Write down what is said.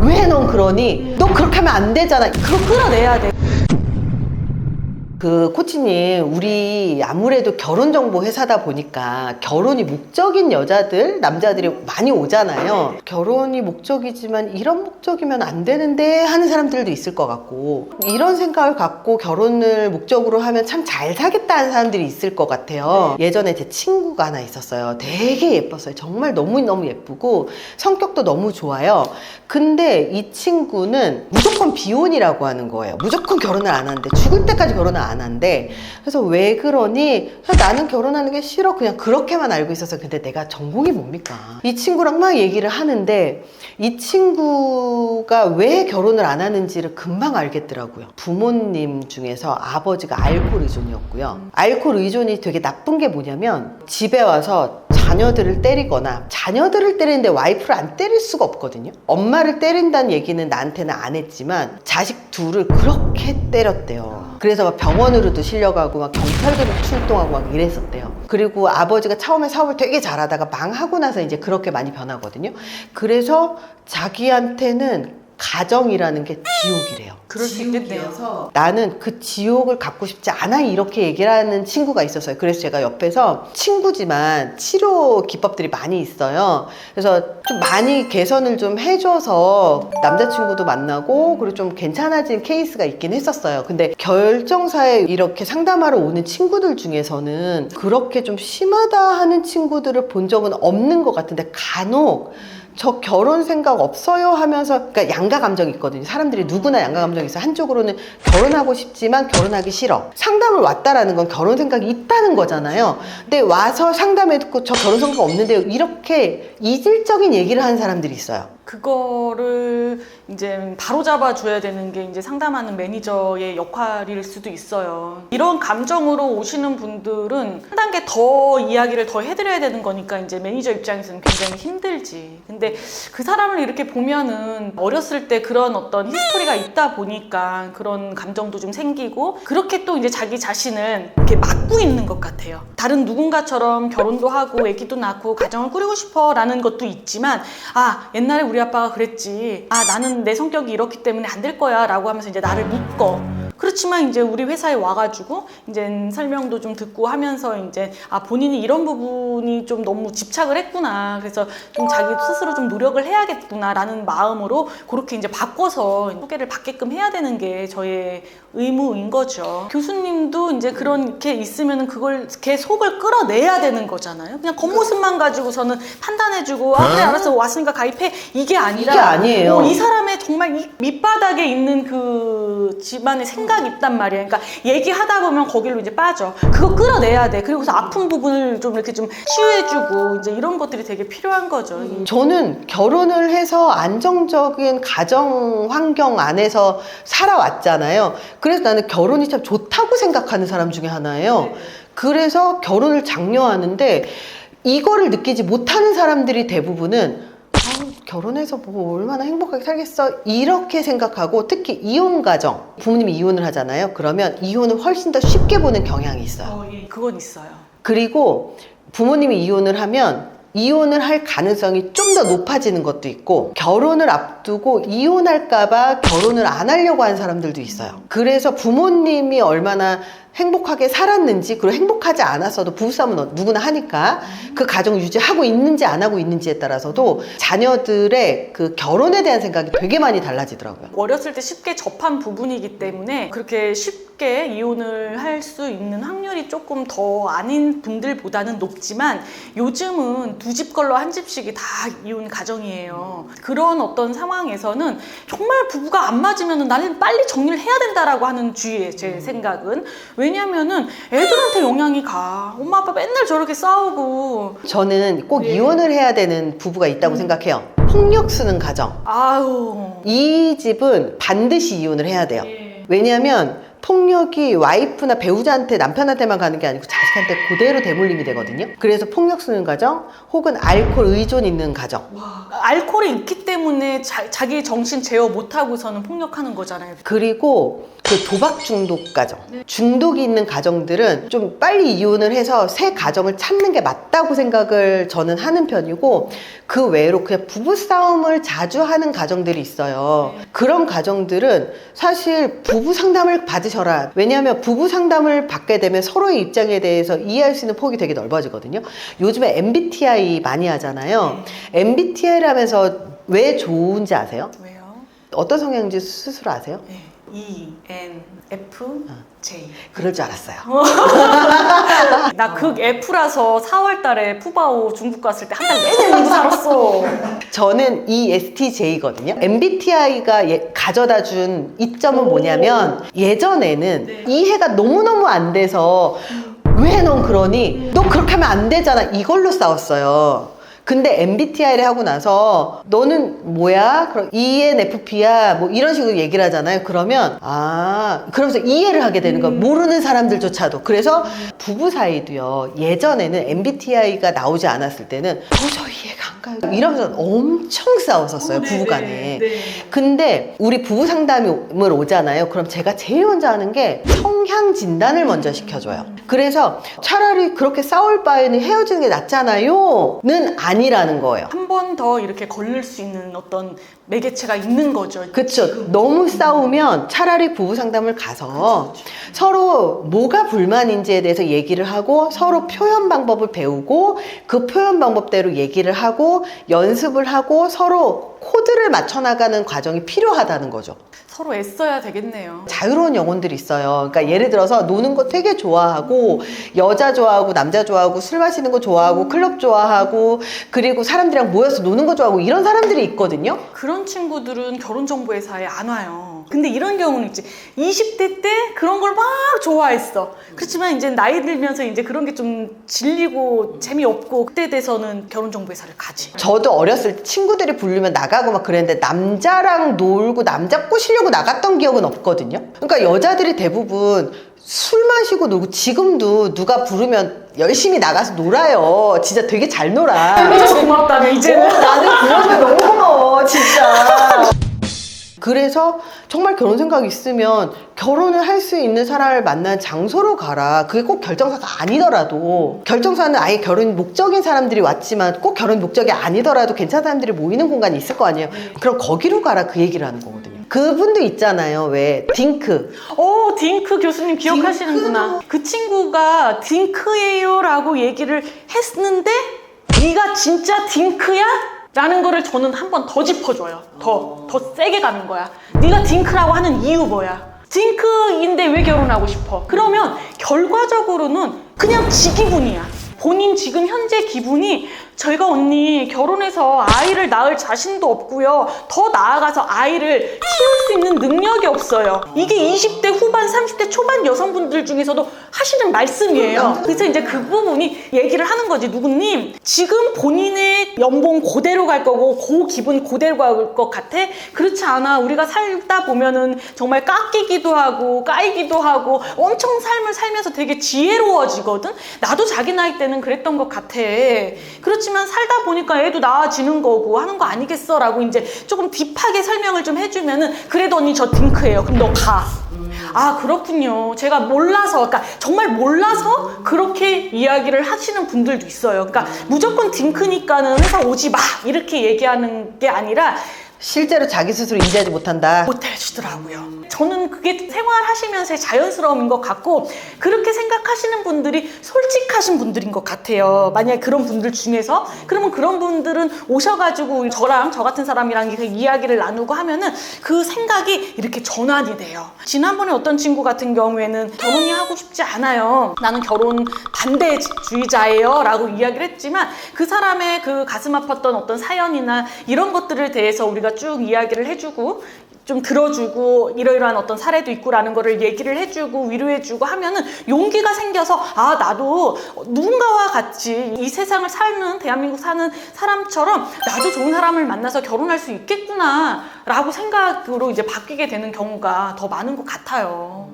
왜 넌 그러니? 너 그렇게 하면 안 되잖아. 그거 끌어내야 돼. 그 코치님, 우리 아무래도 결혼정보 회사다 보니까 결혼이 목적인 여자들, 남자들이 많이 오잖아요. 결혼이 목적이지만 이런 목적이면 안 되는데 하는 사람들도 있을 것 같고, 이런 생각을 갖고 결혼을 목적으로 하면 참 잘 사겠다 하는 사람들이 있을 것 같아요. 예전에 제 친구가 하나 있었어요. 되게 예뻤어요. 정말 너무너무 예쁘고 성격도 너무 좋아요. 근데 이 친구는 무조건 비혼이라고 하는 거예요. 무조건 결혼을 안 하는데, 죽을 때까지 결혼을 안 한대. 그래서 왜 그러니? 그래서 나는 결혼하는 게 싫어. 그냥 그렇게만 알고 있었어요. 근데 내가 전공이 뭡니까? 이 친구랑 막 얘기를 하는데 이 친구가 왜 결혼을 안 하는지를 금방 알겠더라고요. 부모님 중에서 아버지가 알코올 의존이었고요. 알코올 의존이 되게 나쁜 게 뭐냐면 집에 와서 자녀들을 때리거나, 자녀들을 때리는데 와이프를 안 때릴 수가 없거든요. 엄마를 때린다는 얘기는 나한테는 안 했지만 자식 둘을 그렇게 때렸대요. 그래서 막 병원으로도 실려가고 막 경찰들도 출동하고 막 이랬었대요. 그리고 아버지가 처음에 사업을 되게 잘하다가 망하고 나서 이제 그렇게 많이 변하거든요. 그래서 자기한테는 가정이라는 게 지옥이래요. 그럴 수 있겠네요. 나는 그 지옥을 갖고 싶지 않아, 이렇게 얘기를 하는 친구가 있었어요. 그래서 제가 옆에서, 친구지만 치료 기법들이 많이 있어요. 그래서 좀 많이 개선을 좀 해줘서 남자친구도 만나고 그리고 좀 괜찮아진 케이스가 있긴 했었어요. 근데 결정사에 이렇게 상담하러 오는 친구들 중에서는 그렇게 좀 심하다 하는 친구들을 본 적은 없는 것 같은데, 간혹 저 결혼 생각 없어요 하면서, 그러니까 양가 감정이 있거든요. 사람들이 누구나 양가 감정이 있어요. 한쪽으로는 결혼하고 싶지만 결혼하기 싫어. 상담을 왔다라는 건 결혼 생각이 있다는 거잖아요. 근데 와서 상담해 듣고 저 결혼 생각 없는데요, 이렇게 이질적인 얘기를 하는 사람들이 있어요. 그거를 이제 바로 잡아줘야 되는 게 이제 상담하는 매니저의 역할일 수도 있어요. 이런 감정으로 오시는 분들은 한 단계 더 이야기를 더 해드려야 되는 거니까 이제 매니저 입장에서는 굉장히 힘들지. 근데 그 사람을 이렇게 보면은 어렸을 때 그런 어떤 히스토리가 있다 보니까 그런 감정도 좀 생기고, 그렇게 또 이제 자기 자신을 이렇게 막고 있는 것 같아요. 다른 누군가처럼 결혼도 하고 애기도 낳고 가정을 꾸리고 싶어 라는 것도 있지만, 아, 옛날에 우리 아빠가 그랬지, 아, 나는 내 성격이 이렇기 때문에 안 될 거야 라고 하면서 이제 나를 묶어. 그렇지만 이제 우리 회사에 와가지고 이제 설명도 좀 듣고 하면서 이제, 아, 본인이 이런 부분이 좀 너무 집착을 했구나, 그래서 좀 자기 스스로 좀 노력을 해야겠구나 라는 마음으로 그렇게 이제 바꿔서 소개를 받게끔 해야 되는 게 저의 의무인 거죠. 교수님도 이제 그렇게 있으면 그걸, 걔 속을 끌어내야 되는 거잖아요. 그냥 겉모습만 가지고서는 판단해주고, 아, 그래, 알았어, 왔으니까 가입해, 이게 아니라, 이게 아니에요. 이 사람의 정말 이 밑바닥에 있는 그 집안의 생각이 있단 말이에요. 그러니까 얘기하다 보면 거기로 이제 빠져. 그거 끌어내야 돼. 그리고서 아픈 부분을 좀 이렇게 좀 치유해주고, 이제 이런 것들이 되게 필요한 거죠. 저는 결혼을 해서 안정적인 가정 환경 안에서 살아왔잖아요. 그래서 나는 결혼이 참 좋다고 생각하는 사람 중에 하나예요. 그래서 결혼을 장려하는데, 이거를 느끼지 못하는 사람들이 대부분은 결혼해서 뭐 얼마나 행복하게 살겠어, 이렇게 생각하고, 특히 이혼 가정, 부모님이 이혼을 하잖아요. 그러면 이혼을 훨씬 더 쉽게 보는 경향이 있어요. 예, 그건 있어요. 그리고 부모님이 이혼을 하면 이혼을 할 가능성이 좀 더 높아지는 것도 있고, 결혼을 앞두고 이혼할까봐 결혼을 안 하려고 하는 사람들도 있어요. 그래서 부모님이 얼마나 행복하게 살았는지, 그리고 행복하지 않았어도 부부싸움은 누구나 하니까 그 가정 유지하고 있는지 안 하고 있는지에 따라서도 자녀들의 그 결혼에 대한 생각이 되게 많이 달라지더라고요. 어렸을 때 쉽게 접한 부분이기 때문에 그렇게 쉽게 이혼을 할 수 있는 확률이 조금 더 아닌 분들보다는 높지만, 요즘은 두 집 걸러 한 집씩이 다 이혼 가정이에요. 그런 어떤 상황에서는 정말 부부가 안 맞으면 나는 빨리 정리를 해야 된다라고 하는 주의에, 제 생각은. 왜냐면은 애들한테 영향이 가. 엄마 아빠 맨날 저렇게 싸우고. 저는 꼭 이혼을 해야 되는 부부가 있다고 생각해요. 폭력 쓰는 가정. 아유. 이 집은 반드시 이혼을 해야 돼요. 왜냐하면 폭력이 와이프나 배우자한테 남편한테만 가는 게 아니고 자식한테 그대로 대물림이 되거든요. 그래서 폭력 쓰는 가정 혹은 알코올 의존 있는 가정. 알코올이 있기 때문에 자기 정신 제어 못하고서는 폭력하는 거잖아요. 그리고 그 도박 중독 가정. 중독이 있는 가정들은 좀 빨리 이혼을 해서 새 가정을 찾는 게 맞다고 생각을 저는 하는 편이고, 그 외로 그냥 부부싸움을 자주 하는 가정들이 있어요. 그런 가정들은 사실 부부 상담을 받으셔라. 왜냐하면 부부 상담을 받게 되면 서로의 입장에 대해서 이해할 수 있는 폭이 되게 넓어지거든요. 요즘에 MBTI 많이 하잖아요. MBTI를 하면서 왜 좋은지 아세요? 왜요? 어떤 성향인지 스스로 아세요? 네. ENFJ. 그럴 줄 알았어요. 나 극 F라서 4월 달에 푸바오 중국 갔을 때 한 달 내내 울고 살았어. 저는 ESTJ거든요. MBTI가 가져다 준 이점은 뭐냐면, 예전에는 이해가 너무너무 안 돼서 왜 넌 그러니? 너 그렇게 하면 안 되잖아. 이걸로 싸웠어요. 근데 MBTI를 하고 나서 너는 뭐야? 그럼 ENFP야? 뭐 이런 식으로 얘기를 하잖아요. 그러면 그러면서 이해를 하게 되는 거야. 모르는 사람들조차도. 그래서 부부 사이도요. 예전에는 MBTI가 나오지 않았을 때는 도저히 이해가 안 가요. 이러면서 엄청 싸웠었어요. 부부간에. 네. 근데 우리 부부 상담을 오잖아요. 그럼 제가 제일 먼저 하는 게 성향 진단을 먼저 시켜줘요. 그래서 차라리 그렇게 싸울 바에는 헤어지는 게 낫잖아요.는 아니라는 거예요. 한 번 더 이렇게 걸릴 수 있는 어떤 매개체가 있는 거죠. 그쵸. 너무 싸우면 차라리 부부 상담을 가서 서로 뭐가 불만인지에 대해서 얘기를 하고 서로 표현 방법을 배우고 그 표현 방법대로 얘기를 하고 연습을 하고 서로 코드를 맞춰 나가는 과정이 필요하다는 거죠. 서로 애써야 되겠네요. 자유로운 영혼들이 있어요. 그러니까 예를 들어서 노는 거 되게 좋아하고 여자 좋아하고 남자 좋아하고 술 마시는 거 좋아하고 클럽 좋아하고 그리고 사람들이랑 모여서 노는 거 좋아하고 이런 사람들이 있거든요. 그런 친구들은 결혼정보회사에 안 와요. 근데 이런 경우는 있지. 20대 때 그런 걸 막 좋아했어. 그렇지만 이제 나이 들면서 이제 그런 게 좀 질리고 재미없고 그때 돼서는 결혼정보회사를 가지. 저도 어렸을 때 친구들이 부르면 나가고 막 그랬는데 남자랑 놀고 남자 꼬시려고 나갔던 기억은 없거든요. 그러니까 여자들이 대부분 술 마시고 놀고 지금도 누가 부르면 열심히 나가서 놀아요. 진짜 되게 잘 놀아. 그래서 고맙다며 이제는. 나는 그러면 너무 고마워 진짜. 그래서 정말 결혼 생각이 있으면 결혼을 할 수 있는 사람을 만난 장소로 가라. 그게 꼭 결정사가 아니더라도, 결정사는 아예 결혼 목적인 사람들이 왔지만 꼭 결혼 목적이 아니더라도 괜찮은 사람들이 모이는 공간이 있을 거 아니에요. 그럼 거기로 가라, 그 얘기를 하는 거거든요. 그분도 있잖아요. 왜 딩크. 딩크 교수님 기억하시는구나. 그 친구가 딩크예요 라고 얘기를 했는데 네가 진짜 딩크야? 라는 거를 저는 한 번 더 짚어줘요. 더 세게 가는 거야. 네가 딩크라고 하는 이유 뭐야? 딩크인데 왜 결혼하고 싶어? 그러면 결과적으로는 그냥 지 기분이야. 본인 지금 현재 기분이 저희가 언니 결혼해서 아이를 낳을 자신도 없고요. 더 나아가서 아이를 키울 수 있는 능력이 없어요. 이게 20대 후반, 30대 초반 여성분들 중에서도 하시는 말씀이에요. 그래서 이제 그 부분이 얘기를 하는 거지. 누구님, 지금 본인의 연봉 그대로 갈 거고 그 기분 그대로 갈 것 같아? 그렇지 않아. 우리가 살다 보면은 정말 깎이기도 하고 까이기도 하고 엄청 삶을 살면서 되게 지혜로워지거든? 나도 자기 나이 때는 그랬던 것 같아. 그렇지만 살다 보니까 애도 나아지는 거고 하는 거 아니겠어? 라고 이제 조금 딥하게 설명을 좀 해주면은 그래도 언니 저 딩크예요. 그럼 너 가. 그렇군요. 제가 몰라서, 그러니까 정말 몰라서 그렇게 이야기를 하시는 분들도 있어요. 그러니까 무조건 딩크니까는 회사 오지 마 이렇게 얘기하는 게 아니라 실제로 자기 스스로 인지하지 못한다. 못해주더라고요. 저는 그게 생활하시면서의 자연스러움인 것 같고 그렇게 생각하시는 분들이 솔직하신 분들인 것 같아요. 만약에 그런 분들 중에서 그러면 그런 분들은 오셔가지고 저랑 저 같은 사람이랑 그 이야기를 나누고 하면은 그 생각이 이렇게 전환이 돼요. 지난번에 어떤 친구 같은 경우에는 결혼이 하고 싶지 않아요. 나는 결혼 반대주의자예요 라고 이야기를 했지만 그 사람의 그 가슴 아팠던 어떤 사연이나 이런 것들에 대해서 우리가 쭉 이야기를 해주고 좀 들어주고 이러이러한 어떤 사례도 있고라는 거를 얘기를 해주고 위로해주고 하면은 용기가 생겨서 나도 누군가와 같이 이 세상을 사는 대한민국 사는 사람처럼 나도 좋은 사람을 만나서 결혼할 수 있겠구나 라고 생각으로 이제 바뀌게 되는 경우가 더 많은 것 같아요.